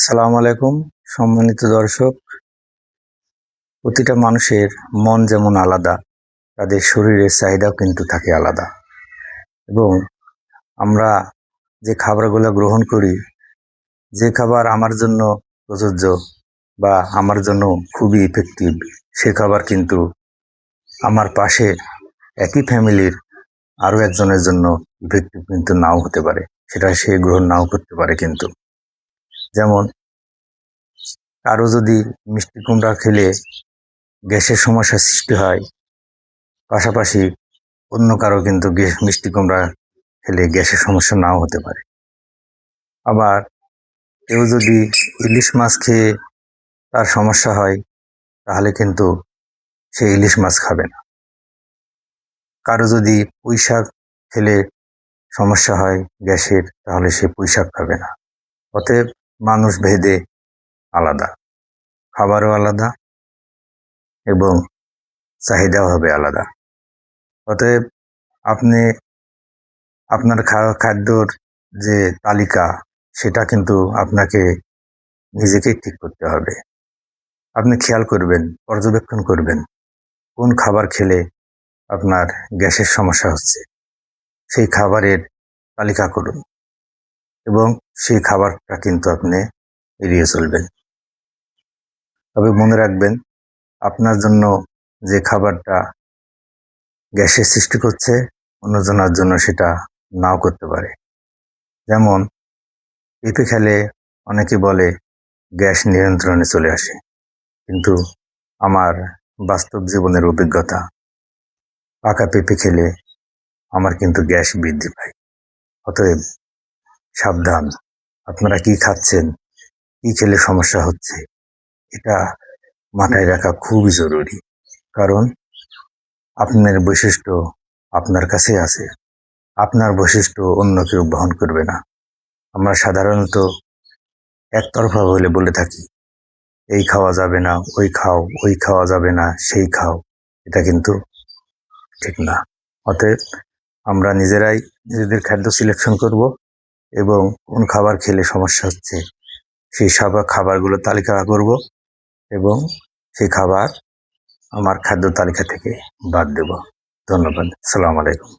সালাম আলাইকুম। সম্মানিত দর্শক, প্রতিটা মানুষের মন যেমন আলাদা, তাদের শরীরের চাহিদাও কিন্তু থাকে আলাদা। এবং আমরা যে খাবারগুলো গ্রহণ করি, যে খাবার আমার জন্য প্রযোজ্য বা আমার জন্য খুবই ইফেক্টিভ, সে খাবার কিন্তু আমার পাশে একই ফ্যামিলির আরও একজনের জন্য ইফেক্টিভ কিন্তু নাও হতে পারে, সেটা সে গ্রহণ নাও করতে পারে। কিন্তু যেমন কারো যদি মিষ্টি কুমড়া খেলে গ্যাসের সমস্যার সৃষ্টি হয়, পাশাপাশি অন্য কারো কিন্তু মিষ্টি কুমড়া খেলে গ্যাসের সমস্যা নাও হতে পারে। আবার কেউ যদি ইলিশ মাছ খেয়ে তার সমস্যা হয়, তাহলে কিন্তু সে ইলিশ মাছ খাবে না। কারো যদি পুঁই শাক খেলে সমস্যা হয় গ্যাসের, তাহলে সে পুঁই শাক খাবে না। অতএব মানুষ ভেদে আলাদা, খাবারও আলাদা এবং চাহিদাও হবে আলাদা। অতএব আপনি আপনার খাদ্যর যে তালিকা, সেটা কিন্তু আপনাকে নিজেকেই ঠিক করতে হবে। আপনি খেয়াল করবেন, পর্যবেক্ষণ করবেন কোন খাবার খেলে আপনার গ্যাসের সমস্যা হচ্ছে, সেই খাবারের তালিকা করুন এবং সেই খাবারটা কিন্তু আপনি এড়িয়ে চলবেন। তবে মনে রাখবেন, আপনার জন্য যে খাবারটা গ্যাসের সৃষ্টি করছে, অন্যজনের জন্য সেটা নাও করতে পারে। যেমন পেঁপে খেলে অনেকে বলে গ্যাস নিয়ন্ত্রণে চলে আসে, কিন্তু আমার বাস্তব জীবনের অভিজ্ঞতা, পাকা পেঁপে খেলে আমার কিন্তু গ্যাস বৃদ্ধি পায়। অতএব সাবধান, আপনারা কি খাচ্ছেন, কি খেলে সমস্যা হচ্ছে, এটা মাথায় রাখা খুবই জরুরি। কারণ আপনার বৈশিষ্ট্য আপনার কাছে আছে, আপনার বৈশিষ্ট্য অন্য কেউ বহন করবে না। আমরা সাধারণত একতরফা বলে থাকি, এই খাওয়া যাবে না, ওই খাও, ওই খাওয়া যাবে না, সেই খাও। এটা কিন্তু ঠিক না। অতএব আমরা নিজেরাই নিজেদের খাদ্য সিলেকশন করব এবং কোন খাবার খেলে সমস্যা হচ্ছে সেই সব খাবারগুলো তালিকা করব এবং সেই খাবার আমার খাদ্য তালিকা থেকে বাদ দেব। ধন্যবাদ। সালাম আলাইকুম।